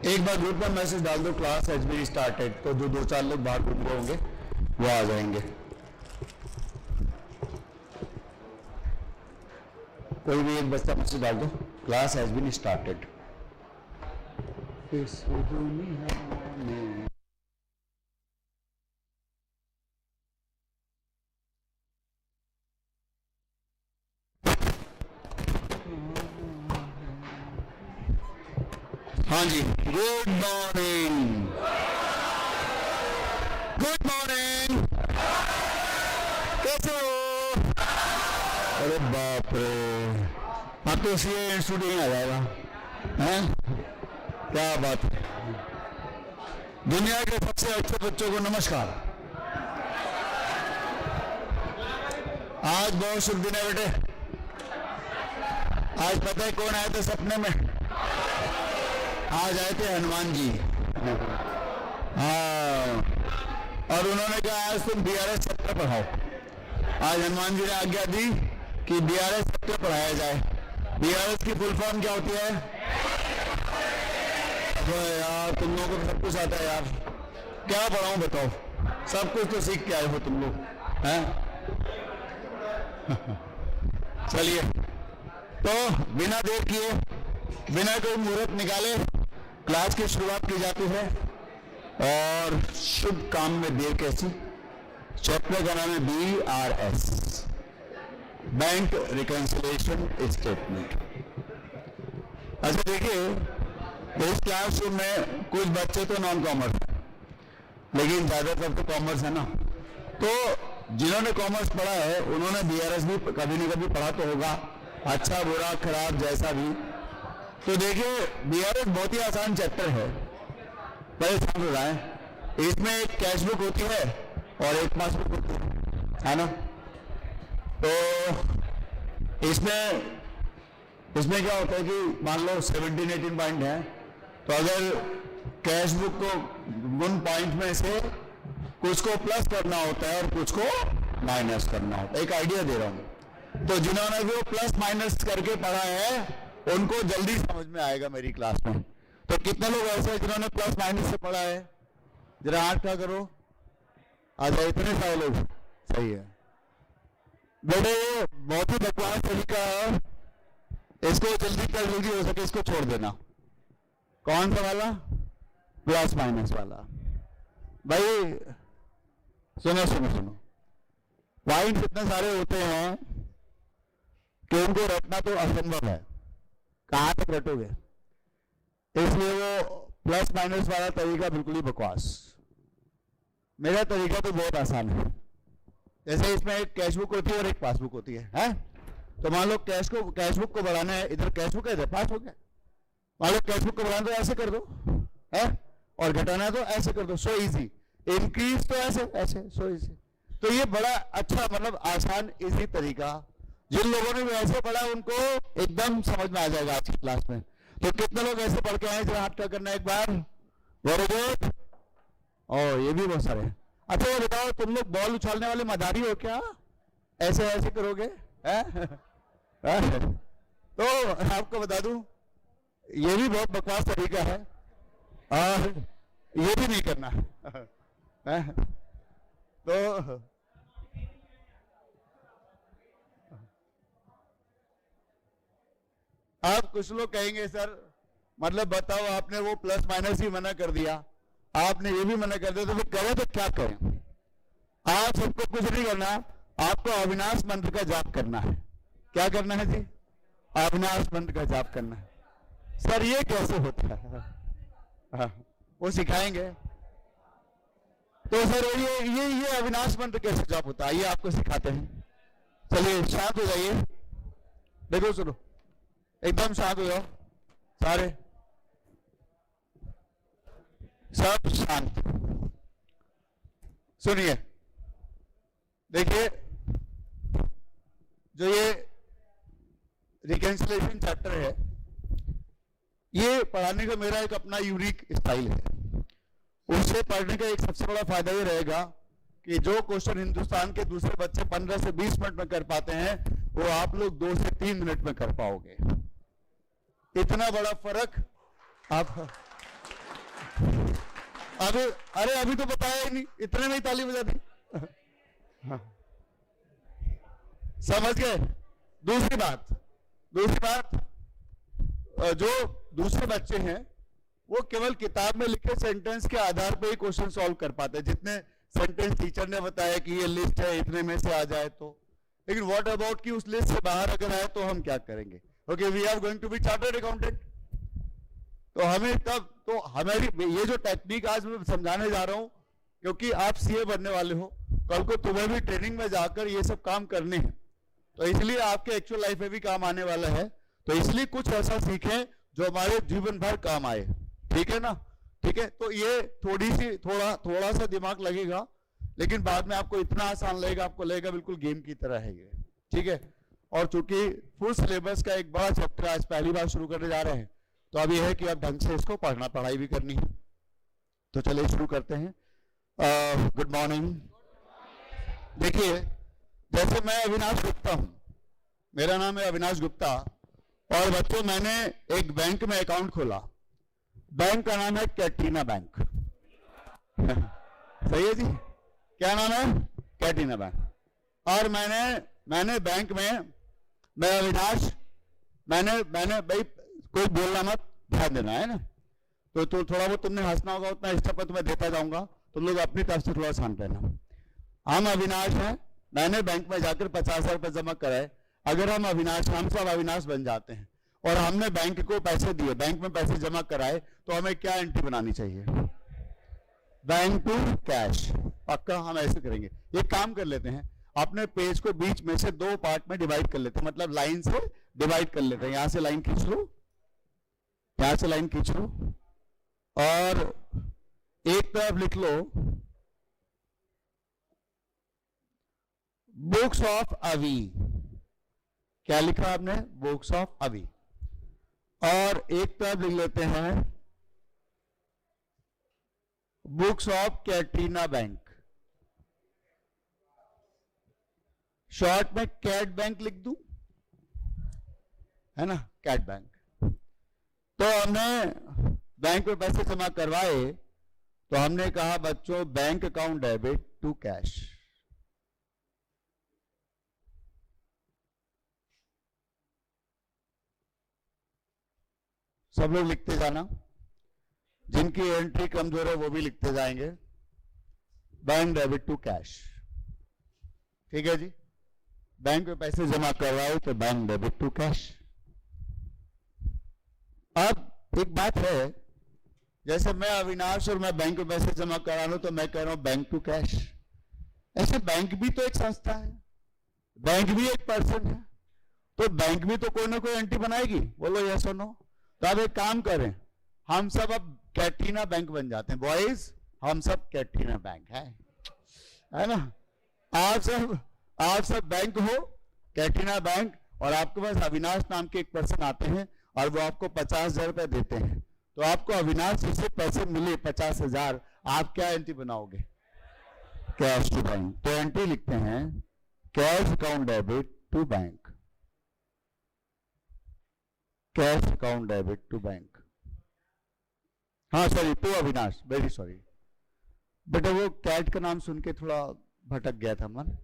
एक बार ग्रुप में मैसेज डाल दो, क्लास हैज बीन स्टार्टेड, तो जो 2-4 लोग बाहर घूम रहे होंगे वो आ जाएंगे। कोई भी एक बच्चा मैसेज डाल दो, क्लास हैज बीन स्टार्टेड। इस दुनिया में हाँ जी, गुड मॉर्निंग, गुड मॉर्निंग, कैसे हो? अरे बाप रे, अब तो सी इंस्टीट्यूट ही आ जाएगा, हैं? क्या बात है। दुनिया के सबसे अच्छे बच्चों को नमस्कार। आज बहुत शुभ दिन है बेटे। आज पता है कौन आए थे सपने में? आज आए थे हनुमान जी। हाँ, और उन्होंने कहा आज तुम बीआरएस सत्र पढ़ाओ। आज हनुमान जी ने आज्ञा दी कि बीआरएस सत्र पढ़ाया जाए। बीआरएस की फुल फॉर्म क्या होती है? तो यार तुम लोगों को सब कुछ आता है यार, क्या पढ़ाऊं बताओ? सब कुछ तो सीख के आए हो तुम लोग, हैं? चलिए, तो बिना देर किए, बिना कोई मुहूर्त निकाले क्लास की शुरुआत की जाती है। और शुभ काम में देर कैसी? चैप्टर का नाम है BRS, बैंक रिकंसिलिएशन स्टेटमेंट। अच्छा देखिए, इस क्लासरूम में कुछ बच्चे तो नॉन कॉमर्स हैं, लेकिन ज्यादातर तो कॉमर्स है ना। तो जिन्होंने कॉमर्स पढ़ा है उन्होंने BRS भी कभी न कभी पढ़ा तो होगा, अच्छा बुरा खराब जैसा भी। तो देखिए, BRS बहुत ही आसान चैप्टर है, पहले समझ रहा है। इसमें एक कैश बुक होती है और एक पासबुक होती है ना। तो इसमें क्या होता है कि मान लो 17-18 पॉइंट है, तो अगर कैश बुक को उन पॉइंट में से कुछ को प्लस करना होता है और कुछ को माइनस करना होता है। एक आइडिया दे रहा हूं, तो जिन्होंने भी वो प्लस माइनस करके पढ़ा है उनको जल्दी समझ में आएगा मेरी क्लास में। तो कितने लोग ऐसे हैं जिन्होंने प्लस माइनस से पढ़ा है? जरा हाथ क्या करो। अच्छा, इतने सारे लोग, सही है बेटे। ये बहुत ही बकवास तरीका है, इसको जल्दी हो सके इसको छोड़ देना। कौन सा वाला? प्लस माइनस वाला। भाई सुनो सुनो सुनो, पॉइंट्स इतने सारे होते हैं कि उनको रटना तो असंभव है, कहां तक रटोगे? इसलिए वो प्लस माइनस वाला तरीका बिल्कुल ही बकवास। मेरा तरीका तो बहुत आसान है। जैसे इसमें एक कैश बुक होती है और एक पासबुक होती है? तो मान लो कैश बुक को बढ़ाना है, इधर कैश बुक है इधर पास हो गया। मान लो कैश बुक को बढ़ाना तो ऐसे कर दो, है? और घटाना है तो ऐसे कर दो, सो इजी। इंक्रीज तो ऐसे सो इजी। तो ये बड़ा अच्छा, मतलब आसान इजी तरीका, जिन लोगों ने भी ऐसे पढ़ा उनको एकदम समझ में आ जाएगा आज की क्लास में। तो कितने लोग ऐसे पढ़ के आए? जरा हाथ क्या करना है एक बार। Very good. और ये भी बहुत सारे हैं। अच्छा ये बताओ, तुम लोग बॉल उछालने वाले मदारी हो क्या? ऐसे करोगे तो आपको बता दूं, ये भी बहुत बकवास तरीका है और ये भी नहीं करना तो आप कुछ लोग कहेंगे सर, मतलब बताओ, आपने वो प्लस माइनस ही मना कर दिया, आपने ये भी मना कर दिया, तो फिर करें तो क्या करें? आप सबको कुछ नहीं करना, आपको अविनाश मंत्र का जाप करना है। क्या करना है जी? अविनाश मंत्र का जाप करना है। सर ये कैसे होता है? वो सिखाएंगे। तो सर ये अविनाश मंत्र कैसे जाप होता है, ये आपको सिखाते हैं। चलिए शांत हो जाइए, देखो सुनो, एकदम शांत हो जाओ सारे, सब शांत। सुनिए, देखिए, जो ये रिकंसिलिएशन चैप्टर है, ये पढ़ाने का मेरा एक अपना यूनिक स्टाइल है। उससे पढ़ने का एक सबसे बड़ा फायदा ये रहेगा कि जो क्वेश्चन हिंदुस्तान के दूसरे बच्चे 15 से 20 मिनट में कर पाते हैं, वो आप लोग 2 से 3 मिनट में कर पाओगे। इतना बड़ा फर्क आप अभी, अरे अभी तो बताया ही नहीं, इतने में ही ताली बजा दी। समझ गए? दूसरी बात, जो दूसरे बच्चे हैं वो केवल किताब में लिखे सेंटेंस के आधार पर ही क्वेश्चन सॉल्व कर पाते हैं। जितने सेंटेंस टीचर ने बताया कि ये लिस्ट है, इतने में से आ जाए तो, लेकिन व्हाट अबाउट कि उस लिस्ट से बाहर अगर आए तो हम क्या करेंगे? Okay, we are going to be chartered accountant. तो हमें तब, तो हमारी ये जो टेक्निक आज मैं समझाने जा रहा हूं, क्योंकि आप सीए बनने वाले हो, कल को तुम्हें भी ट्रेनिंग में जाकर ये सब काम करने हैं, तो इसलिए आपके एक्चुअल लाइफ में भी काम आने वाला है। तो इसलिए कुछ ऐसा सीखें जो हमारे जीवन भर काम आए। ठीक है ना? ठीक है, तो ये थोड़ा सा दिमाग लगेगा, लेकिन बाद में आपको इतना आसान लगेगा, आपको लगेगा बिल्कुल गेम की तरह है ये। ठीक है, और चूंकि फुल सिलेबस का एक बड़ा चैप्टर आज पहली बार शुरू करने जा रहे हैं, तो अब यह है कि अब ढंग से इसको पढ़ाई भी करनी है। तो चलिए शुरू करते हैं। Good morning. देखिए, जैसे मैं अविनाश गुप्ता हूं, मेरा नाम है अविनाश गुप्ता, और बच्चों मैंने एक बैंक में अकाउंट खोला। बैंक का नाम है कैटरीना बैंक। सही है जी? क्या नाम है? कैटरीना बैंक। और मैंने बैंक में, मैं अविनाश, मैंने भाई कोई बोलना मत, ध्यान देना है ना। तो थोड़ा बहुत तुमने हंसना होगा, उतना स्टेप तो मैं देता जाऊंगा, तो लोग अपनी तरफ से थोड़ा शांत रहना। हम अविनाश हैं, मैंने बैंक में जाकर 50,000 रुपये जमा कराए। अगर हम अविनाश, हम सब अविनाश बन जाते हैं और हमने बैंक को पैसे दिए, बैंक में पैसे जमा कराए, तो हमें क्या एंट्री बनानी चाहिए? Bank to cash. पक्का हम ऐसे करेंगे। ये काम कर लेते हैं, अपने पेज को बीच में से 2 पार्ट में डिवाइड कर लेते हैं, मतलब लाइन से डिवाइड कर लेते हैं। यहां से लाइन खींच लो, यहां से लाइन खींच लो, और एक तरफ लिख लो बुक्स ऑफ अवी। क्या लिखा आपने? बुक्स ऑफ अवी। और एक तरफ लिख लेते हैं books of Katrina bank. Short में कैट बैंक लिख दूं, है ना? Kat bank. तो हमने बैंक में पैसे जमा करवाए, तो हमने कहा बच्चों bank account debit to cash. सब लोग लिखते जाना, जिनकी एंट्री कमजोर है वो भी लिखते जाएंगे। Bank debit to cash. ठीक है जी? बैंक में पैसे जमा करवाए तो बैंक डेबिट टू कैश। अब एक बात है, जैसे मैं अविनाश और मैं बैंक में पैसे जमा करा रहा हूं, तो मैं कह रहा हूं बैंक टू कैश। ऐसे बैंक भी तो एक संस्था है, बैंक भी एक पर्सन है, तो बैंक भी तो कोई ना कोई एंट्री बनाएगी। बोलो यस और नो? तो अब एक काम करें, हम सब अब कैटरीना बैंक बन जाते हैं। बॉयज, हम सब कैटरीना बैंक है ना? आप सब बैंक हो, कैटरीना बैंक, और आपके पास अविनाश नाम के एक पर्सन आते हैं और वो आपको 50,000 रुपए देते हैं। तो आपको अविनाश से पैसे मिले 50,000, आप क्या एंट्री बनाओगे? Cash to bank. तो एंट्री लिखते हैं cash account debit to bank. Cash account debit to bank. हाँ sorry, to Avinash, very sorry बेटा, वो कैट का नाम सुन के थोड़ा भटक गया था मन।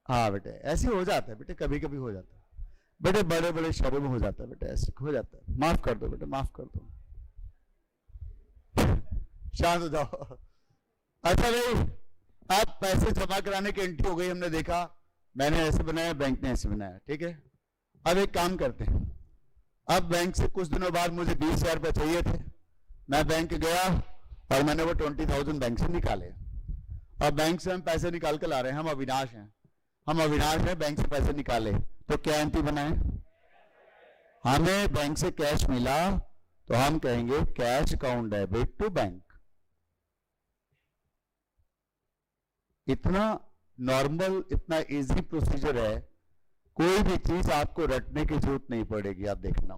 हाँ बेटे, ऐसे हो जाता है बेटे, कभी कभी हो जाता है बेटे, बड़े बड़े शहरों में हो जाता है बेटे, ऐसे हो जाता है। माफ कर दो बेटे, माफ कर दो, शांत हो जाओ। अच्छा भाई, अब पैसे जमा कराने की एंट्री हो गई, हमने देखा, मैंने ऐसे बनाया, बैंक ने ऐसे बनाया। ठीक है, अब एक काम करते हैं। अब बैंक से कुछ दिनों बाद मुझे 20,000 रुपये चाहिए थे। मैं बैंक गया और मैंने वो 20,000 बैंक से निकाले। अब बैंक से हम पैसे निकाल कर ला रहे हैं, हम अविनाश हैं, बैंक से पैसे निकाले, तो क्या एंट्री बनाए? हमें बैंक से कैश मिला, तो हम कहेंगे cash account debit to bank. इतना नॉर्मल, इतना इजी प्रोसीजर है, कोई भी चीज आपको रटने की जरूरत नहीं पड़ेगी। आप देखना,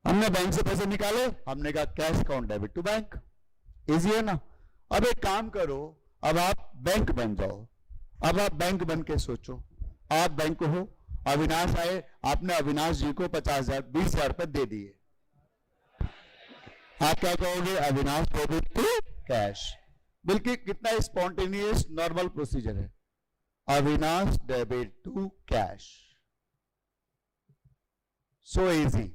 हमने बैंक से पैसे निकाले, हमने कहा cash account debit to bank. Easy है ना? अब एक काम करो, अब आप बैंक बन जाओ। अब आप बैंक बन के सोचो, आप बैंक हो, अविनाश आए, आपने अविनाश जी को 50,000 20,000 रुपए दे दिए। आप क्या कहोगे? Avinash debit to cash. बिल्कुल कितना स्पॉन्टेनियस नॉर्मल प्रोसीजर है। Avinash debit to cash, so easy.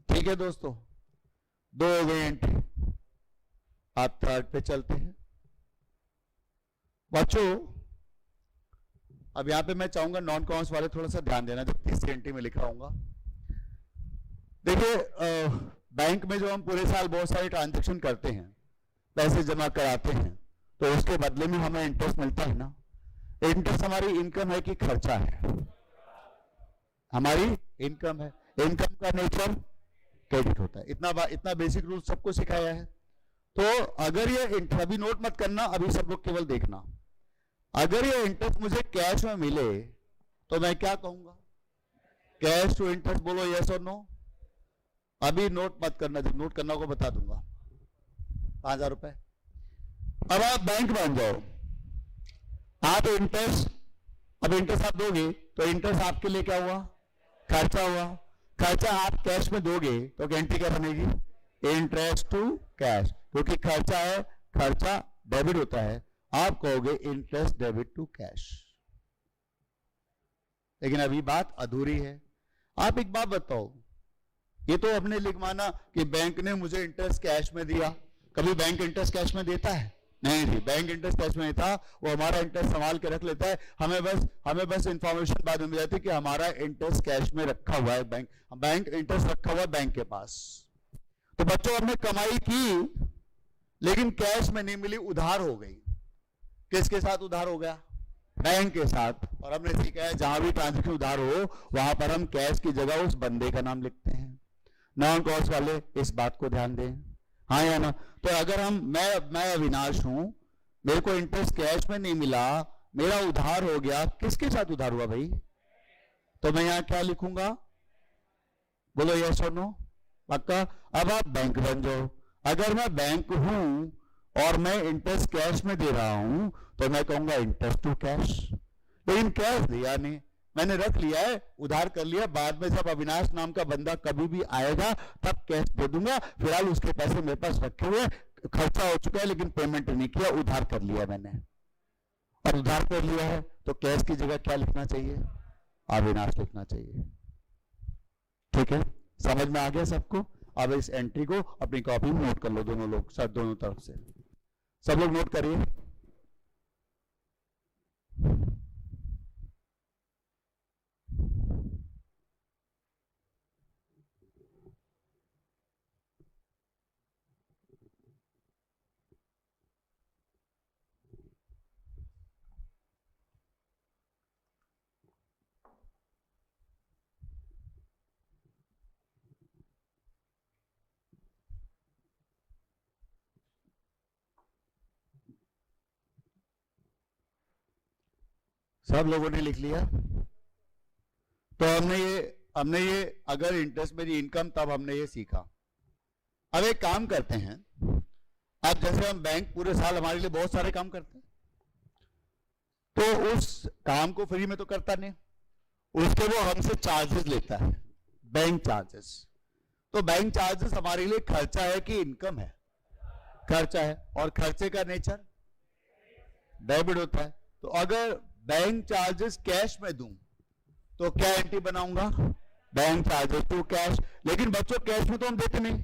ठीक है दोस्तों, दो हो गए एंट्री। आप थर्ड पे चलते हैं बच्चों। अब यहां पे मैं चाहूंगा नॉन कॉमर्स वाले थोड़ा सा ध्यान देना, जो तीसरी एंट्री में लिख रहा हूँ। देखिए बैंक में जो हम पूरे साल बहुत सारे ट्रांजेक्शन करते हैं, पैसे जमा कराते हैं, तो उसके बदले में हमें इंटरेस्ट मिलता है ना। इंटरेस्ट हमारी इनकम है कि खर्चा है? हमारी इनकम है। इनकम का नेचर क्रेडिट होता है। इतना बेसिक रूल सबको सिखाया है। तो अगर ये अभी नोट मत करना, अभी सब लोग केवल देखना। अगर ये इंटरेस्ट मुझे कैश में मिले तो मैं क्या कहूंगा? कैश टू इंटरेस्ट बोलो, यस और नो। अभी नोट मत करना, जब नोट करना को बता दूंगा। 5,000 रुपए। अब आप बैंक बन जाओ, आप इंटरेस्ट, अब इंटरेस्ट आप दोगे तो इंटरेस्ट आपके लिए क्या हुआ? खर्चा हुआ। खर्चा आप कैश में दोगे तो एंट्री क्या बनेगी? इंटरेस्ट टू कैश, क्योंकि खर्चा है, खर्चा डेबिट होता है। आप कहोगे इंटरेस्ट डेबिट टू कैश। लेकिन अभी बात अधूरी है। आप एक बात बताओ, ये तो हमने लिख माना कि बैंक ने मुझे इंटरेस्ट कैश में दिया। कभी बैंक इंटरेस्ट कैश में देता है? नहीं जी, बैंक इंटरेस्ट कैश में नहीं था। वो हमारा इंटरेस्ट संभाल के रख लेता है। हमें बस इंफॉर्मेशन बाद में मिल जाती है कि हमारा इंटरेस्ट कैश में रखा हुआ है। बैंक इंटरेस्ट रखा हुआ है बैंक के पास। तो बच्चों, हमने कमाई की लेकिन कैश में नहीं मिली, उधार हो गई। किसके साथ उधार हो गया? बैंक के साथ। और हमने सीखा है जहां भी ट्रांजेक्शन उधार हो वहां पर हम कैश की जगह उस बंदे का नाम लिखते हैं। नॉन कॉस्ट वाले इस बात को ध्यान दें, हाँ या ना। तो अगर मैं अविनाश हूं, मेरे को इंटरेस्ट कैश में नहीं मिला, मेरा उधार हो गया। किसके साथ उधार हुआ भाई? तो मैं यहां क्या लिखूंगा? बोलो यस और नो। पक्का? अब आप बैंक बन जाओ। अगर मैं बैंक हूं और मैं इंटरेस्ट कैश में दे रहा हूं तो मैं कहूंगा इंटरेस्ट टू कैश। लेकिन कैश दिया नहीं, मैंने रख लिया है, उधार कर लिया। बाद में जब अविनाश नाम का बंदा कभी भी आएगा तब कैश दे दूंगा। फिलहाल उसके पैसे मेरे पास रखे हुए, खर्चा हो चुका है लेकिन पेमेंट नहीं किया, उधार कर लिया मैंने। और उधार कर लिया है तो कैश की जगह क्या लिखना चाहिए? अविनाश लिखना चाहिए। ठीक है, समझ में आ गया सबको? अब इस एंट्री को अपनी कॉपी में नोट कर लो, दोनों लोग, सर दोनों तरफ से सब लोग नोट करिए। सब लोगों ने लिख लिया? तो हमने ये अगर इंटरेस्ट मेरी इनकम, तब हमने ये सीखा। अब एक काम करते हैं। अब जैसे हम बैंक पूरे साल हमारे लिए बहुत सारे काम करते हैं, तो उस काम को फ्री में तो करता नहीं, उसके वो हमसे चार्जेस लेता है, बैंक चार्जेस। तो बैंक चार्जेस हमारे लिए खर्चा है कि इनकम है? खर्चा है। और खर्चे का नेचर डेबिट होता है। तो अगर बैंक चार्जेस कैश में दूं तो क्या एंट्री बनाऊंगा? Bank charges to cash. लेकिन बच्चों, कैश में तो हम देते नहीं,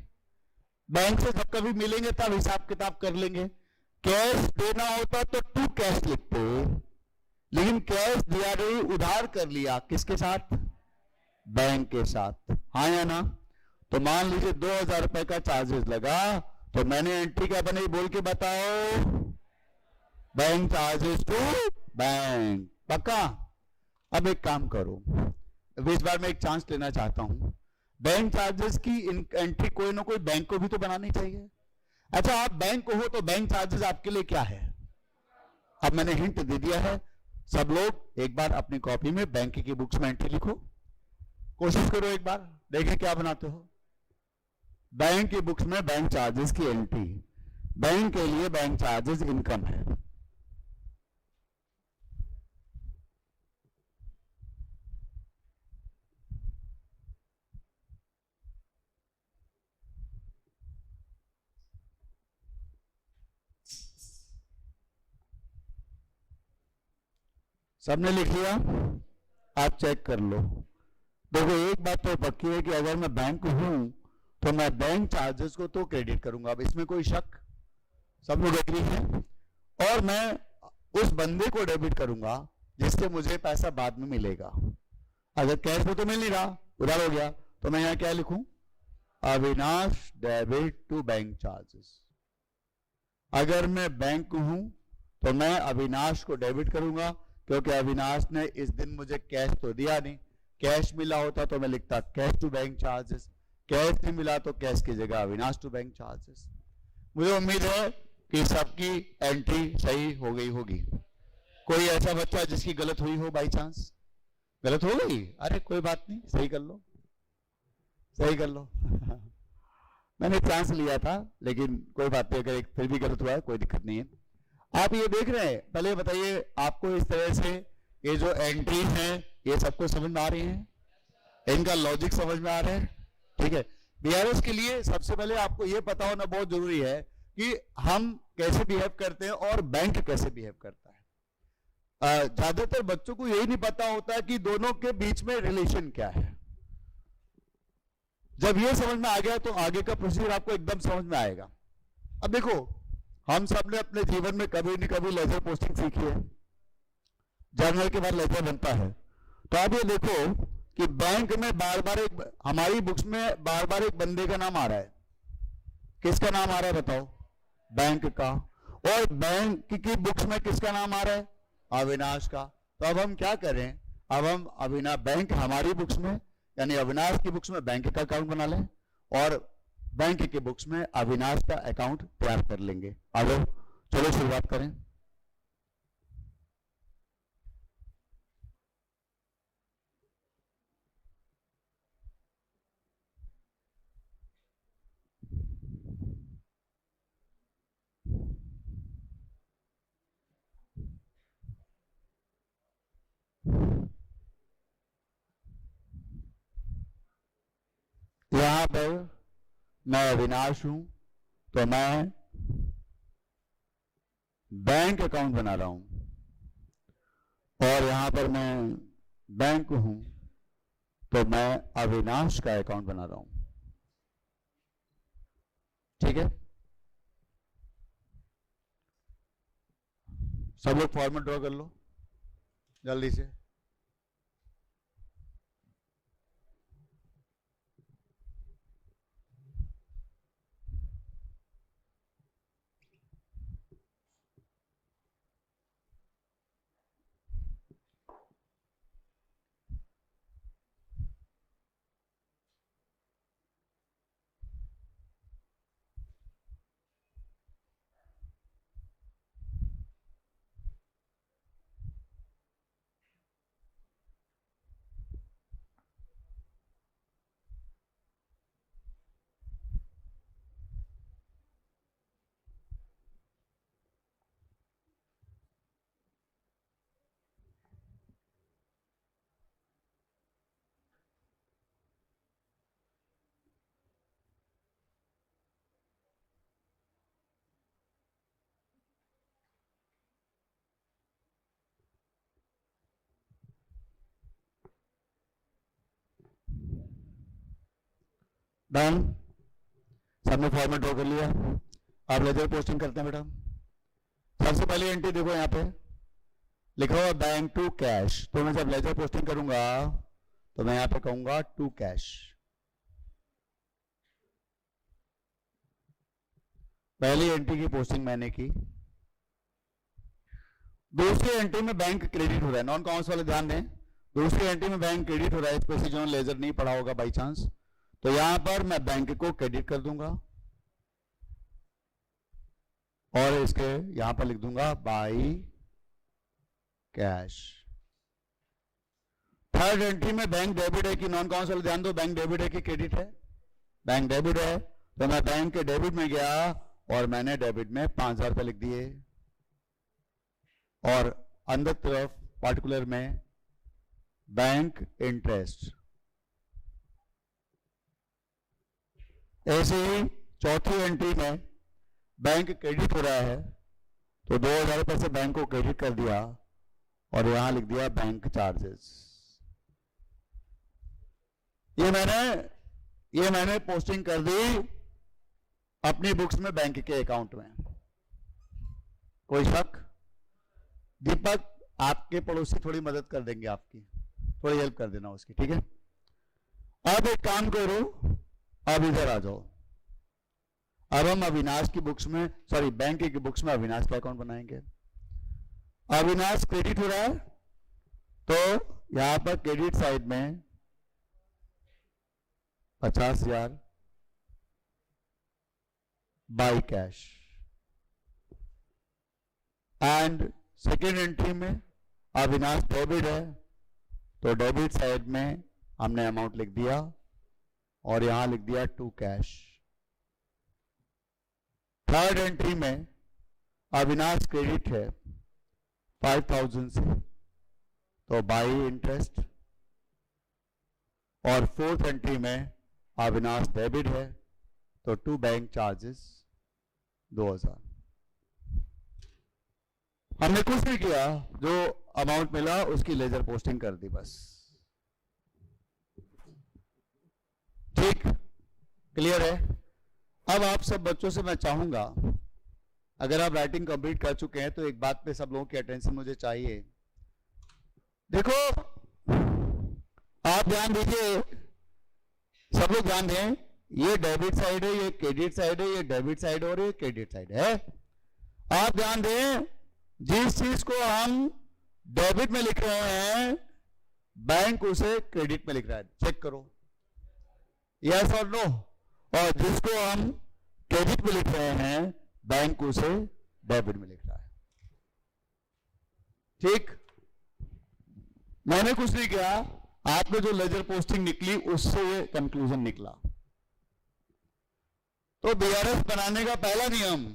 बैंक से जब कभी मिलेंगे तब हिसाब किताब कर लेंगे। कैश देना होता तो टू कैश लिखते, लेकिन कैश दिया नहीं, उधार कर लिया। किसके साथ? बैंक के साथ, हाँ या ना। तो मान लीजिए 2,000 रुपए का चार्जेस लगा, तो मैंने एंट्री क्या बनाई बोल के बताओ? Bank charges to bank. पक्का? अब एक काम करो, इस बार मैं एक चांस लेना चाहता हूं। बैंक चार्जेस की एंट्री कोई ना कोई बैंक को भी तो बनानी चाहिए। अच्छा, आप बैंक हो तो बैंक चार्जेस आपके लिए क्या है? अब मैंने हिंट दे दिया है। सब लोग एक बार अपनी कॉपी में बैंक की बुक्स में एंट्री लिखो, कोशिश करो एक बार, देखिए क्या बनाते हो। बैंक की बुक्स में बैंक चार्जेस की एंट्री। बैंक के लिए बैंक चार्जेस इनकम है। सबने लिख लिया? आप चेक कर लो। देखो एक बात तो पक्की है कि अगर मैं बैंक हूं तो मैं बैंक चार्जेस को तो क्रेडिट करूंगा, अब इसमें कोई शक? सब लोग एग्री हैं? और मैं उस बंदे को डेबिट करूंगा जिससे मुझे पैसा बाद में मिलेगा। अगर कैश में तो मिल नहीं रहा, उधार हो गया, तो मैं यहां क्या लिखूं? Avinash debit to bank charges. अगर मैं बैंक हूं तो मैं अविनाश को डेबिट करूंगा, क्योंकि अविनाश ने इस दिन मुझे कैश तो दिया नहीं। कैश मिला होता तो मैं लिखता cash to bank charges, cash नहीं मिला तो कैश की जगह अविनाश टू बैंक चार्जेस। मुझे उम्मीद है कि सबकी एंट्री सही हो गई होगी। कोई ऐसा बच्चा जिसकी गलत हुई हो बाई चांस? गलत हो गई? अरे कोई बात नहीं, सही कर लो, सही कर लो। मैंने चांस लिया था, लेकिन कोई बात नहीं, अगर फिर भी गलत हुआ है कोई दिक्कत नहीं है। आप ये देख रहे हैं, पहले बताइए आपको इस तरह से ये जो एंट्री है ये सबको समझ में आ रही है? इनका लॉजिक समझ में आ रहा है? ठीक है। बीआरएस के लिए सबसे पहले आपको ये पता होना बहुत जरूरी है कि हम कैसे बिहेव करते हैं और बैंक कैसे बिहेव करता है। ज्यादातर बच्चों को यही नहीं पता होता कि दोनों के बीच में रिलेशन क्या है। जब ये समझ में आ गया तो आगे का प्रोसीजर आपको एकदम समझ में आएगा। अब देखो, हम सब ने अपने जीवन में कभी न कभी लेजर पोस्टिंग सीखी है। जर्नल के बाद लेजर बनता है। तो आप ये देखो कि बैंक में बार बार हमारी बुक्स में बार बार एक बंदे का नाम आ रहा है। किसका नाम आ रहा है बताओ? बैंक का। और बैंक की बुक्स में किसका नाम आ रहा है? अविनाश का। तो अब हम क्या करें? अब हम बैंक हमारी बुक्स में यानी अविनाश की बुक्स में बैंक का अकाउंट बना लें और बैंक की बुक्स में अविनाश का अकाउंट तैयार कर लेंगे। आगे चलो शुरुआत करें। यहां पर मैं अविनाश हूं तो मैं बैंक अकाउंट बना रहा हूं और यहां पर मैं बैंक हूं तो मैं अविनाश का अकाउंट बना रहा हूं। ठीक है, सब लोग फॉर्मेट ड्रॉ कर लो जल्दी से। डन, सबने फॉर्मेट ड्रॉ कर लिया। आप लेजर पोस्टिंग करते हैं बेटा। सबसे पहले एंट्री देखो, यहां पे लिखा हुआ बैंक टू कैश। तो मैं जब लेजर पोस्टिंग करूंगा तो मैं यहां पे कहूंगा टू कैश। पहली एंट्री की पोस्टिंग मैंने की। दूसरी एंट्री में बैंक क्रेडिट हो रहा है, नॉन कॉमर्स वाले ध्यान दें। दूसरी एंट्री में बैंक क्रेडिट हो रहा है, स्पेशली जो लेजर नहीं पढ़ा होगा बाई चांस, तो यहां पर मैं बैंक को क्रेडिट कर दूंगा और इसके यहां पर लिख दूंगा बाई कैश। थर्ड एंट्री में बैंक डेबिट है कि नॉन कॉमर्स वाले ध्यान दो, बैंक डेबिट है कि क्रेडिट है? बैंक डेबिट है, तो मैं बैंक के डेबिट में गया और मैंने डेबिट में 5,000 रुपए लिख दिए और अंदर तरफ पार्टिकुलर में बैंक इंटरेस्ट। ऐसे ही चौथी एंट्री में बैंक क्रेडिट हो रहा है तो 2,000 रुपए से बैंक को क्रेडिट कर दिया और यहां लिख दिया बैंक चार्जेस। ये मैंने पोस्टिंग कर दी अपनी बुक्स में बैंक के अकाउंट में। कोई शक? दीपक आपके पड़ोसी थोड़ी मदद कर देंगे, आपकी थोड़ी हेल्प कर देना उसकी, ठीक है? अब एक काम करो, अब इधर आ जाओ। अब हम अविनाश की बुक्स में, सॉरी बैंक की बुक्स में अविनाश का अकाउंट बनाएंगे। अविनाश क्रेडिट हो रहा है तो यहां पर क्रेडिट साइड में 50,000 by cash, and second entry में अविनाश डेबिट है तो डेबिट साइड में हमने अमाउंट लिख दिया और यहां लिख दिया टू कैश। थर्ड एंट्री में अविनाश क्रेडिट है 5,000 से तो बाय इंटरेस्ट, और फोर्थ एंट्री में अविनाश डेबिट है तो टू बैंक चार्जेस 2,000। हमने कुछ नहीं किया, जो अमाउंट मिला उसकी लेजर पोस्टिंग कर दी बस। ठीक, क्लियर है? अब आप सब बच्चों से मैं चाहूंगा, अगर आप राइटिंग कंप्लीट कर चुके हैं तो एक बात पे सब लोगों की अटेंशन मुझे चाहिए। देखो, आप ध्यान दीजिए, सब लोग ध्यान दें, ये डेबिट साइड है, ये क्रेडिट साइड है, ये डेबिट साइड और ये क्रेडिट साइड है। आप ध्यान दें, जिस चीज को हम डेबिट में लिख रहे हैं बैंक उसे क्रेडिट में लिख रहा है, चेक करो यस और नो, और जिसको हम क्रेडिट में लिख रहे हैं बैंक उसे डेबिट में लिख रहा है। ठीक, मैंने कुछ नहीं किया, आपने जो लेजर पोस्टिंग निकली उससे ये कंक्लूजन निकला। तो बीआरएस बनाने का पहला नियम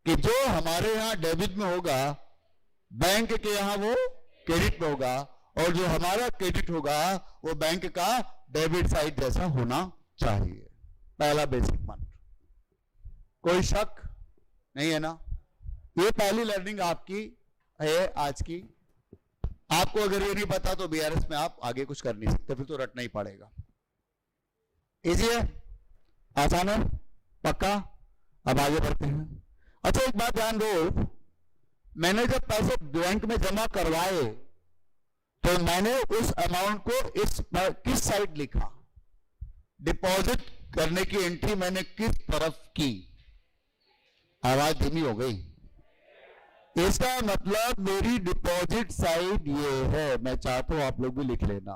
कि जो हमारे यहां डेबिट में होगा बैंक के यहां वो क्रेडिट में होगा, और जो हमारा क्रेडिट होगा वो बैंक का डेबिट साइड जैसा होना चाहिए। पहला बेसिक मंत्र, कोई शक नहीं है ना? ये पहली लर्निंग आपकी है आज की। आपको अगर ये नहीं पता तो बीआरएस में आप आगे कुछ कर नहीं सकते, फिर तो रटना ही पड़ेगा। इजी है, आसान है, पक्का? अब आगे बढ़ते हैं। अच्छा, एक बात ध्यान दो, मैंने जब पैसे बैंक में जमा करवाए तो मैंने उस अमाउंट को किस साइड लिखा? डिपॉजिट करने की एंट्री मैंने किस तरफ की? आवाज धीमी हो गई। इसका मतलब मेरी डिपॉजिट साइड ये है, मैं चाहता हूं आप लोग भी लिख लेना,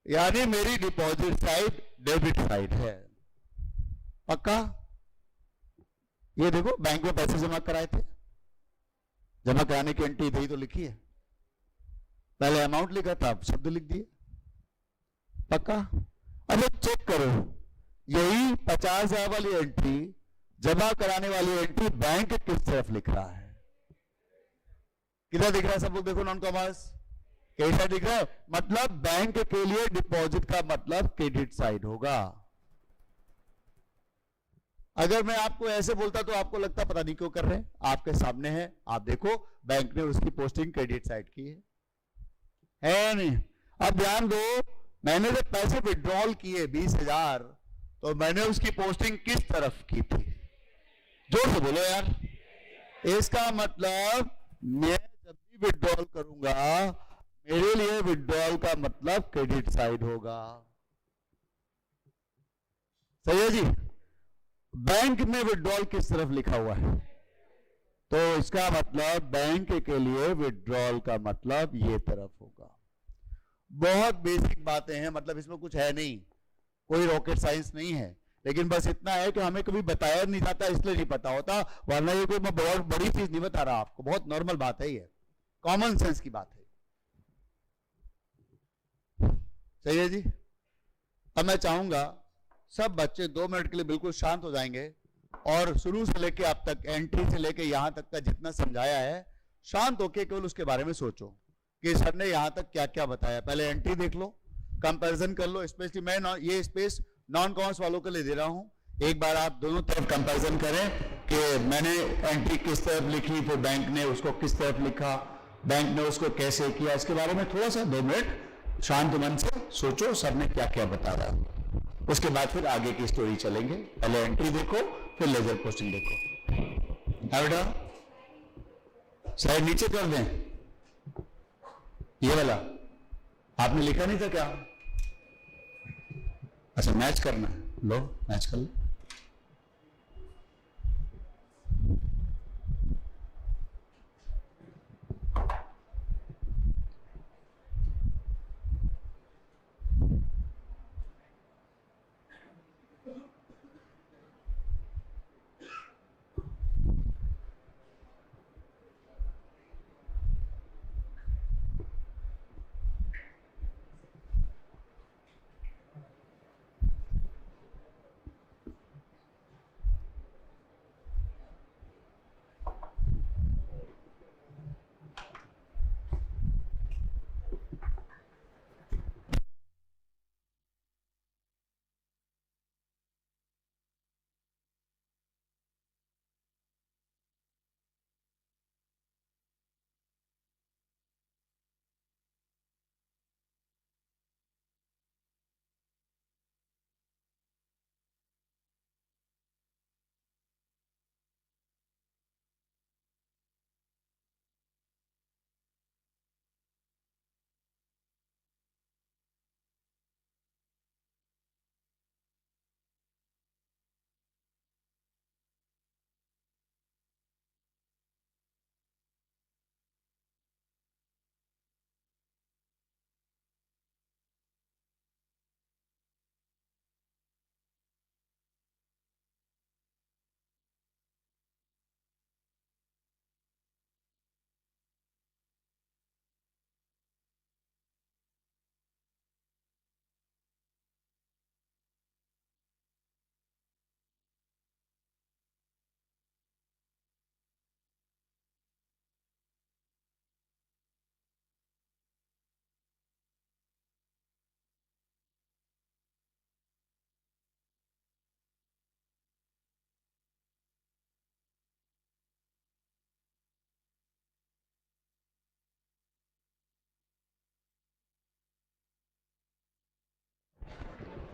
यानी मेरी डिपॉजिट साइड डेबिट साइड है। पक्का? ये देखो, बैंक में पैसे जमा कराए थे, जमा कराने की एंट्री थी तो लिखी है, पहले अमाउंट लिखा था, अब शब्द लिख दिए। पक्का? अब चेक करो, यही 50,000 वाली एंट्री, जमा कराने वाली एंट्री, बैंक किस तरफ लिख रहा है? किधर दिख रहा है सब लोग? देखो, नॉन कॉमर्स कैसा दिख रहा है? मतलब बैंक के लिए डिपॉजिट का मतलब क्रेडिट साइड होगा। अगर मैं आपको ऐसे बोलता तो आपको लगता पता नहीं क्यों कर रहे हैं, आपके सामने है, आप देखो बैंक ने उसकी पोस्टिंग क्रेडिट साइड की है नहीं? अब ध्यान दो, मैंने जब पैसे विड्रॉल किए 20,000 तो मैंने उसकी पोस्टिंग किस तरफ की थी? जोर से बोलो यार। इसका मतलब मैं जब भी विड्रॉल करूंगा मेरे लिए विड्रॉल का मतलब क्रेडिट साइड होगा। सही है जी? बैंक में विड्रॉल किस तरफ लिखा हुआ है तो इसका मतलब बैंक के लिए विड्रॉल का मतलब ये तरफ होगा। बहुत बेसिक बातें हैं, मतलब इसमें कुछ है नहीं, कोई रॉकेट साइंस नहीं है, लेकिन बस इतना है कि हमें कभी बताया नहीं जाता इसलिए नहीं पता होता, वरना ये कोई मैं बहुत बड़ी चीज नहीं बता रहा आपको, बहुत नॉर्मल बात है, ये कॉमन सेंस की बात है। सही है जी? अब मैं चाहूंगा सब बच्चे 2 मिनट के लिए बिल्कुल शांत हो जाएंगे और शुरू से लेके अब तक, एंट्री से लेके यहां तक का जितना समझाया है, शांत होके केवल उसके बारे में सोचो कि सर ने यहां तक क्या क्या बताया। पहले एंट्री देख लो, कंपैरिजन कर लो, स्पेशली मैं ये स्पेस नॉन कॉमर्स वालों के लिए दे रहा हूं। एक बार आप दोनों तरफ कंपैरिजन करें कि मैंने एंट्री किस तरफ लिखी, फिर बैंक ने उसको किस तरफ लिखा, बैंक ने उसको कैसे किया, इसके बारे में थोड़ा सा 2 मिनट शांत मन से सोचो सर ने क्या क्या बता रहा। उसके बाद फिर आगे की स्टोरी चलेंगे। पहले एंट्री देखो, फिर लेजर पोस्टिंग देखो। बेटा स्लाइड नीचे कर दें, ये वाला आपने लिखा नहीं था क्या? अच्छा मैच करना है, लो मैच कर लो।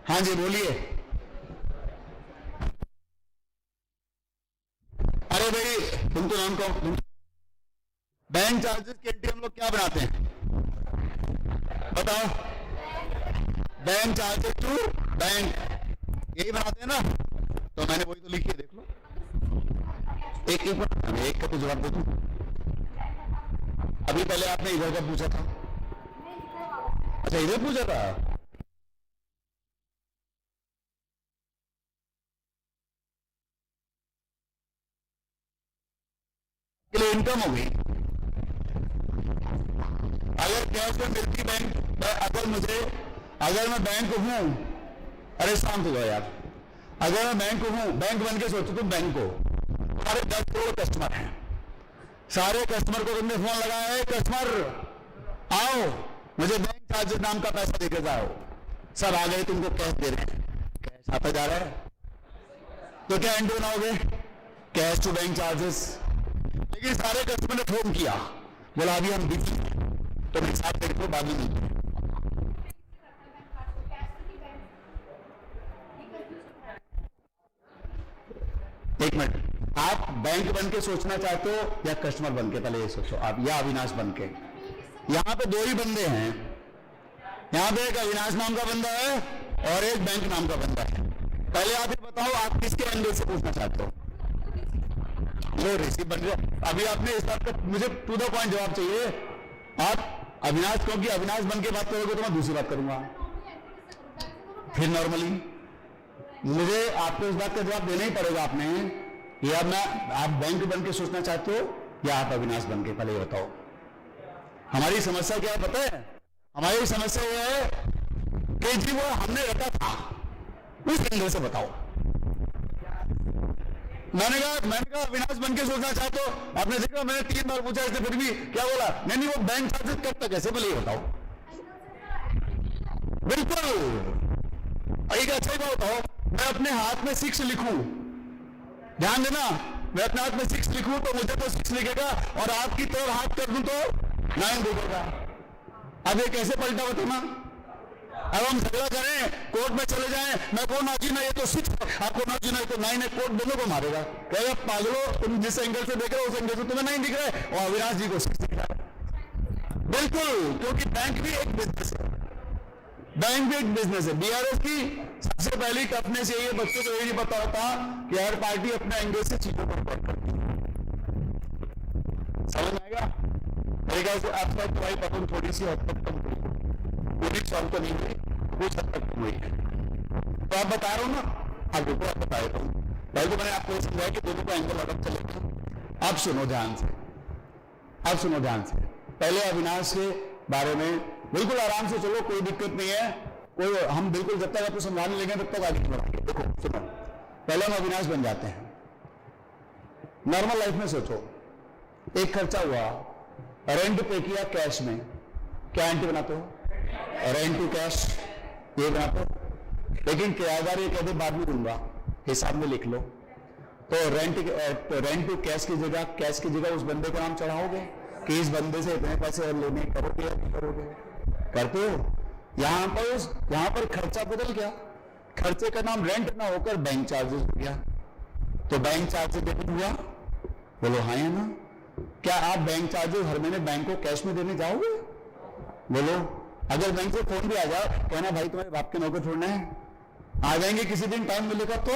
हाँ जी बोलिए। अरे भाई तुमको नाम कहो। बैंक चार्जेस के एंट्री हम लोग क्या बनाते हैं बताओ? बैंक चार्जेस टू बैंक, यही बनाते हैं ना? तो मैंने वही तो लिखी है, देख लो। एक का तो जवाब दे दूं। अभी पहले आपने इधर का पूछा था। अच्छा इधर पूछा था। इनकम हो गई। अगर कैश में मिलती बैंक, अगर मैं बैंक हूं, अरे शांत हो जाओ यार। अगर मैं बैंक हूं, बैंक बन के सोचो तुम बैंक को, हमारे 10 करोड़ कस्टमर हैं, सारे कस्टमर को तुमने फोन लगाया है, कस्टमर आओ मुझे बैंक चार्जेस नाम का पैसा देकर जाओ। सब आ गए, तुमको कैश दे रहे हैं, कैश आता जा रहा है, तो क्या एंट्री बनाओगे? Cash to bank charges. लेकिन सारे कस्टमर ने फोन किया, बोला अभी हम बिजी हैं, तो मेरे साथ देखो बाद में मिलते हैं। एक मिनट, आप बैंक बन के सोचना चाहते हो या कस्टमर बन के? पहले ये सोचो आप, या अविनाश बन के। यहां पे 2 ही बंदे हैं, यहां पे एक अविनाश नाम का बंदा है और एक बैंक नाम का बंदा है। पहले आप ये बताओ आप किसके एंगल से पूछना चाहते हो? वो रिसीव बन गया। अभी आपने इस बात का मुझे टू द पॉइंट जवाब चाहिए। आप अविनाश, क्योंकि अविनाश बन के बात करोगे तो मैं दूसरी बात करूंगा, फिर नॉर्मली मुझे आपको इस बात का जवाब देना ही पड़ेगा। आपने या मैं, आप बैंक बन के सोचना चाहते हो या आप अविनाश बन के? पहले ये बताओ। हमारी समस्या क्या है पता है? हमारी समस्या यह है कि जी वो हमने रखा था, उस एंगल से बताओ। मैंने कहा अविनाश बन के सोचना चाहते हो? आपने देखा मैंने 3 बार पूछा इसने, फिर भी क्या बोला? नहीं वो बैंक चार्जेस कब तक, ऐसे पहले ये बताओ। बिल्कुल एक अच्छा ही बात बताओ। मैं अपने हाथ में 6 लिखूं, ध्यान देना, मैं अपने हाथ में 6 लिखूं तो मुझे तो 6 लिखेगा, और आपकी तरफ हाथ कर दूं तो 9 दिखेगा। अब ये कैसे पलटा बताना? अब हम झगड़ा करें, कोर्ट में चले जाएं, मैं को नाजी ना ये तो 6, आपको नाजी ना ये तो 9 है, कोर्ट दोनों को मारेगा, कहेगा पागलो तुम जिस एंगल से देख रहे हो उस एंगल से तुम्हें 9 दिख रहा है और अविनाश जी को 6 दिख रहा है। बिल्कुल, क्योंकि बैंक भी एक बिजनेस है, बैंक भी एक बिजनेस है। बीआरएस की सबसे पहली टफनेस यही है, बच्चों को यही नहीं पता होता कि हर पार्टी अपने एंगल से चीजों पर वर्क करती है। समझ आएगा? मेरे ख्याल से आप सब तुम्हारी पसंद थोड़ी सी हद तक कम हुई, पूरी सॉल्व तो नहीं हुई, कुछ हद तक हुई है। तो आप बता रहा हूं ना, आप देखो आप बता देता हूँ। पहले तो मैंने आपको समझाया कि दोनों का एंगल अलग चलेगा। आप सुनो ध्यान से, आप सुनो ध्यान से। पहले अविनाश के बारे में बिल्कुल आराम से चलो, कोई दिक्कत नहीं है, कोई हम बिल्कुल जब तक आपको समझाने लगे तब तक आगे नहीं बढ़ाएंगे। देखो सुनो, पहले हम अविनाश बन जाते हैं। नॉर्मल लाइफ में सोचो, एक खर्चा हुआ, रेंट पे किया कैश में, क्या एंट्री बनाते हो? रेंट टू कैश ये बनाते हो। लेकिन किराएदार ये कहते बाद में दूंगा, हिसाब में लिख लो, तो रेंट टू कैश की जगह उस बंदे का नाम चढ़ाओगे कि इस बंदे से इतने पैसे और लेने, करोगे या नहीं करोगे? करते हो। यहां पर खर्चा बदल गया, खर्चे का नाम रेंट ना होकर बैंक चार्जेस हो गया, तो बैंक चार्जेस डेबिट हुआ। बोलो हाँ या ना? क्या आप बैंक चार्जेस हर महीने बैंक को कैश में देने जाओगे? बोलो। अगर बैंक से फोन भी आ जाए, कहना भाई तुम्हारे बाप के नौकर छोड़ना है, आ जाएंगे किसी दिन, टाइम मिलेगा तो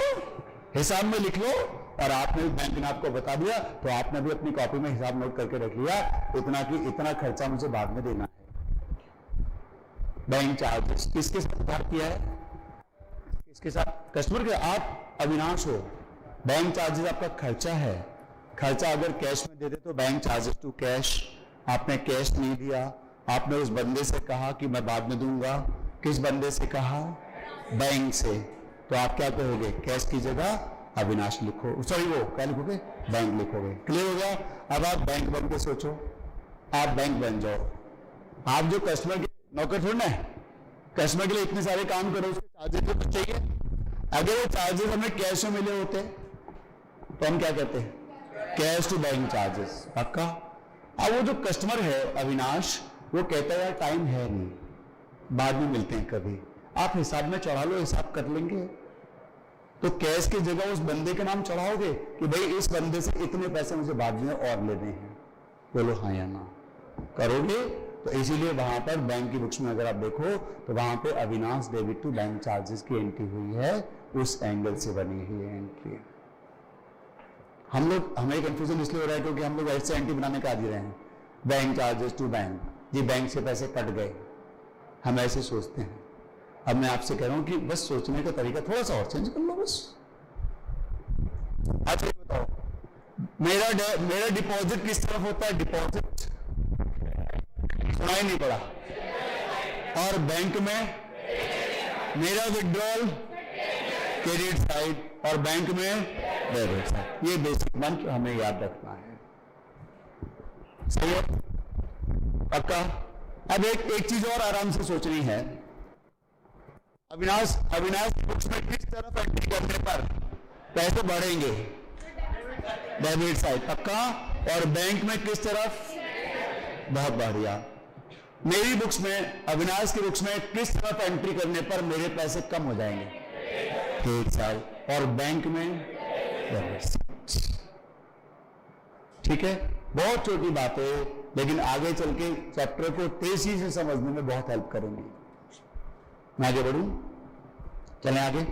हिसाब में लिख लो, और आपने बैंक ने आपको बता दिया तो आपने भी अपनी कॉपी में हिसाब नोट करके रख लिया, इतना खर्चा मुझे बाद में देना है। बैंक चार्जेस किसके साथ बात किया है? किसके साथ? कस्टमर के। आप अविनाश हो, बैंक चार्जेस आपका खर्चा है। खर्चा अगर कैश में दे दे तो बैंक चार्जेस टू कैश। आपने कैश नहीं दिया, आपने उस बंदे से कहा कि मैं बाद में दूंगा। किस बंदे से कहा? बैंक से। तो आप क्या कहोगे? कैश की जगह अविनाश लिखो, सॉरी वो क्या लिखोगे? बैंक लिखोगे। क्लियर हो गया? अब आप बैंक बन के सोचो, आप बैंक बन जाओ। आप जो कस्टमर के नौकर थोड़ा है, कस्टमर के लिए इतने सारे काम करो, उसके चार्जेस तो चाहिए। अगर वो चार्जेस हमें कैश में मिले होते तो हम क्या कहते हैं? Cash to bank charges. पक्का? अब वो जो कस्टमर है अविनाश, वो कहता है यार टाइम है नहीं, बाद में मिलते हैं कभी, आप हिसाब में चढ़ा लो, हिसाब कर लेंगे। तो कैश की जगह उस बंदे के नाम चढ़ाओगे कि भाई इस बंदे से इतने पैसे मुझे बाद में और लेने हैं। बोलो हाँ या ना? करोगे? तो इसीलिए वहां पर बैंक की बुक्स में अगर आप देखो तो वहां पे Avinash debit to bank charges की एंट्री हुई है, उस एंगल से बनी हुई है एंट्री। हमें कंफ्यूजन इसलिए हो रहा है क्योंकि हम लोग ऐसे एंट्री बनाने का आदि रहे हैं, बैंक चार्जेस टू बैंक, जी बैंक से पैसे कट गए, हम ऐसे सोचते हैं। अब मैं आपसे कह रहा हूं कि बस सोचने का तरीका थोड़ा सा और चेंज कर लो बस। अच्छा ये बताओ, मेरा डिपॉजिट किस तरफ होता है? डिपॉजिट सुनाई नहीं पड़ा। और बैंक में मेरा विड्रॉल क्रेडिट साइड और बैंक में डेबिट साइड। ये बेसिक मंत्र हमें याद रखना है। सही है? पक्का? अब एक चीज और आराम से सोचनी है। अविनाश की बुक्स में किस तरफ एंट्री करने पर पैसे बढ़ेंगे? Debit side. पक्का? और बैंक में किस तरफ? बहुत बढ़िया। मेरी बुक्स में, अविनाश की बुक्स में किस तरफ एंट्री करने पर मेरे पैसे कम हो जाएंगे? ठीक साइड। और बैंक में डेबिट साइड। ठीक है? बहुत छोटी बात है, लेकिन आगे चल के चैप्टर को तेजी से समझने में बहुत हेल्प करेंगी। मैं आगे बढ़ूं? चलें आगे?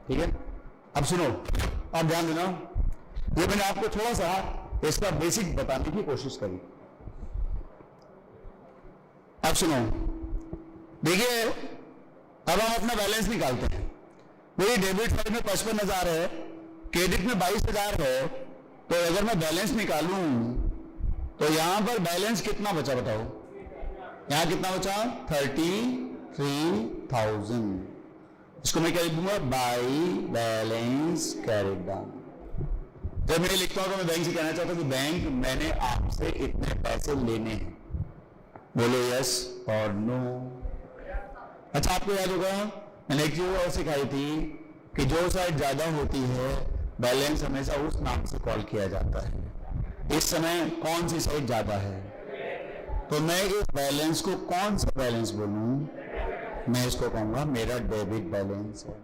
ठीक है? अब सुनो, आप ध्यान देना, ये मैंने आपको थोड़ा सा इसका बेसिक बताने की कोशिश करी। अब सुनो, देखिए अब हम अपना बैलेंस निकालते हैं। मेरी डेबिट साइड में 55,000 है, क्रेडिट में 22,000 है, तो अगर मैं बैलेंस निकालूं तो यहां पर बैलेंस कितना बचा बताओ? यहां कितना बचा? 33,000। इसको मैं क्या लिख दूंगा? By balance carried down. जब मैं लिखता हूं तो मैं बैंक से कहना चाहता हूं कि बैंक मैंने आपसे इतने पैसे लेने हैं। बोलो यस और नो। अच्छा आपको याद होगा मैंने एक चीज और सिखाई थी कि जो साइड ज्यादा होती है बैलेंस हमेशा उस नाम से कॉल किया जाता है। इस समय कौन सी साइड ज्यादा है? तो मैं इस बैलेंस को कौन सा बैलेंस बोलूं? मैं इसको कहूंगा मेरा डेबिट बैलेंस है।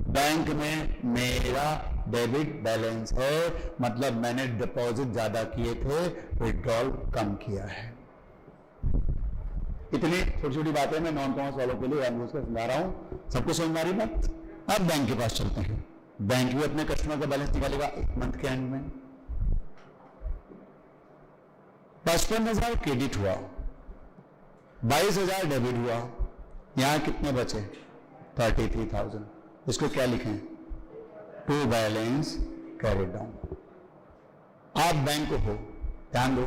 बैंक में मेरा डेबिट बैलेंस है, मतलब मैंने डिपॉजिट ज्यादा किए थे, विड्रॉल कम किया है। इतनी छोटी छोटी बातें मैं नॉन कॉमर्स वालों के लिए समझा रहा हूं, सबको समझ आ रही बात। अब बैंक के पास चलते हैं। बैंक भी अपने कस्टमर का बैलेंस निकालेगा एक मंथ के एंड में। 55,000 क्रेडिट हुआ, 22,000 डेबिट हुआ, यहां कितने बचे? 33,000। इसको क्या लिखें? To balance carried down. आप बैंक को हो, ध्यान दो,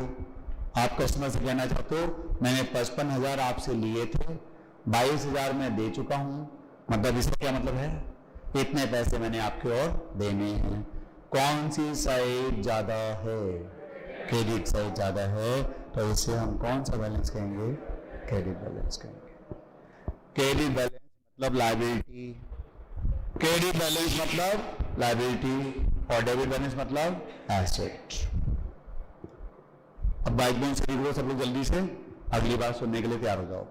आप कस्टमर से कहना चाहते हो मैंने 55,000 आपसे लिए थे, 22,000 मैं दे चुका हूं, मतलब इसका क्या मतलब है? इतने पैसे मैंने आपके और देने हैं। कौन सी साइड ज्यादा है? क्रेडिट साइड ज्यादा है, तो इसे हम कौन सा बैलेंस कहेंगे? क्रेडिट बैलेंस कहेंगे। क्रेडिट बैलेंस मतलब लायबिलिटी, क्रेडिट बैलेंस मतलब लायबिलिटी, और डेबिट बैलेंस मतलब एसेट। अब बाइक बोन से निकलो सब लोग जल्दी से, अगली बार सुनने के लिए तैयार हो जाओ।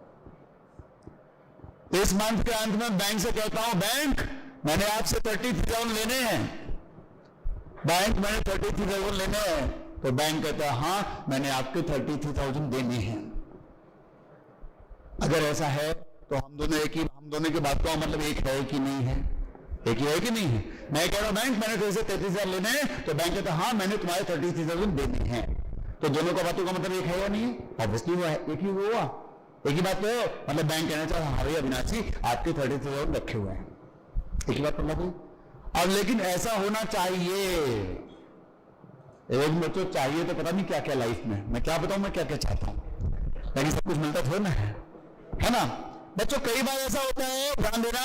इस मंथ के अंत में बैंक से कहता हूं बैंक मैंने आपसे 33,000 लेने हैं, बैंक मैंने 33,000 लेने हैं, तो बैंक कहता है हाँ मैंने आपके 33,000 देने हैं। अगर ऐसा है तो हम दोनों की बात का मतलब एक है कि नहीं है? एक ही है कि नहीं है? मैं कह रहा हूं बैंक मैंने तुझसे 33,000 लेने हैं, तो बैंक कहता है हाँ मैंने तुम्हारे 33,000 देने हैं। तो दोनों का बातों का मतलब एक है या नहीं है? ऑब्वियसली वो है, एक ही हुआ, एक ही बात तो है। मतलब बैंक कहना चाहता हाँ भैया अविनाशी आपके 33,000 रखे हुए हैं, एक ही बात मतलब। अब लेकिन ऐसा होना चाहिए, एक बच्चों चाहिए तो पता नहीं क्या क्या लाइफ में, मैं क्या बताऊं मैं क्या क्या चाहता हूं, लेकिन सब कुछ मिलता थोड़ा ना है ना बच्चों। कई बार ऐसा होता है, ध्यान देना,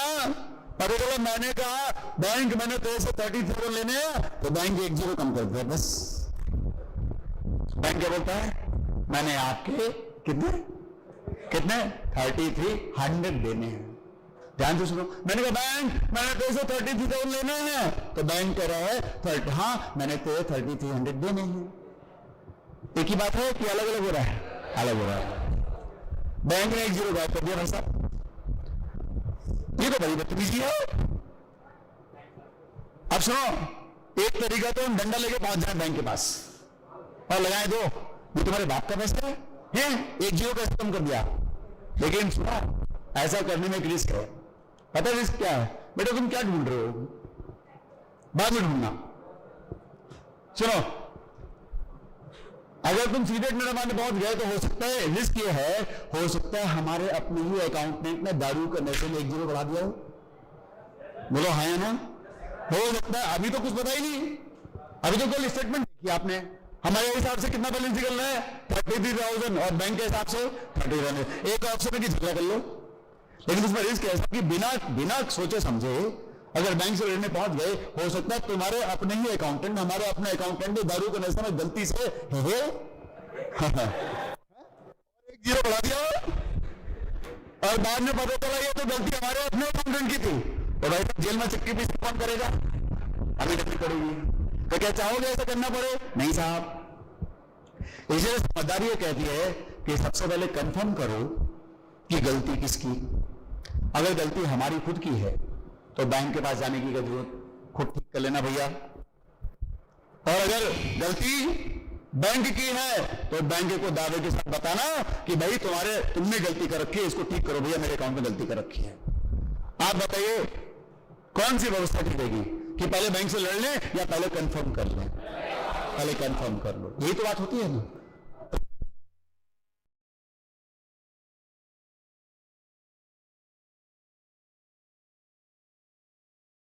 पता चलो मैंने कहा बैंक मैंने तेरे से 33,000 लेने हैं, तो बैंक 1 0 कम कर दिया बस। बैंक क्या बोलता है मैंने आपके कितने 33,100 देने हैं। ध्यान से सुनो, मैंने कहा बैंक मैंने तेरे से 33,000 लेने हैं, तो बैंक कह रहा है हाँ मैंने तेरे 33,100 देने हैं। एक ही बात है कि अलग अलग हो रहा है? अलग हो रहा है। बैंक ने 1 0 गायब कर दिया भाई साहब, ये तो बड़ी बदतमीजी है। अब सुनो, एक तरीका तो हम डंडा लेके पहुंच जाए बैंक के पास और लगाए दो, ये तुम्हारे बाप का पैसा है, 1 0 कैसे कम कर दिया। लेकिन सुनो, ऐसा करने में एक रिस्क है। पता है रिस्क क्या है? बेटा तुम क्या ढूंढ रहे हो, बाद में ढूंढना। सुनो, अगर तुम सीधे निर्माण पहुंच गए तो हो सकता है रिस्क ये है, हो सकता है हमारे अपने ही अकाउंटेंट ने दारू के नशे में 1 0 बढ़ा दिया हो। बोलो हाँ या ना? हो सकता है। अभी तो कुछ पता ही नहीं, अभी तो कल स्टेटमेंट देखी आपने, हमारे हिसाब से कितना बैलेंस निकल रहा है 33,000 और बैंक के हिसाब से 31,000। एक ऑप्शन की झगड़ा कर लो, लेकिन उसमें रिस्क ऐसा कि बिना सोचे समझे अगर बैंक से लेने पहुंच गए, हो सकता है तुम्हारे अपने ही अकाउंटेंट, हमारे अपने अकाउंटेंट ने दारू के नशे में गलती से 1 0 बढ़ा दिया और बाद में पता चला ये तो गलती हमारे अपने अकाउंटेंट की थी, तो भाई जेल में चक्की पीस कौन करेगा? हमें करनी पड़ेगी। तो क्या चाहोगे ऐसा करना पड़े? नहीं साहब। इसलिए समझदारी ये कहती है कि सबसे पहले कंफर्म करो कि गलती किसकी। अगर गलती हमारी खुद की है तो बैंक के पास जाने की जरूरत, खुद ठीक कर लेना भैया। और अगर गलती बैंक की है तो बैंक को दावे के साथ बताना कि भाई तुमने गलती कर रखी है, इसको ठीक करो भैया, मेरे अकाउंट में गलती कर रखी है। आप बताइए कौन सी व्यवस्था ठीक रहेगी कि पहले बैंक से लड़ लें या पहले कंफर्म कर लें? पहले कंफर्म कर लो, यही तो बात होती है ना।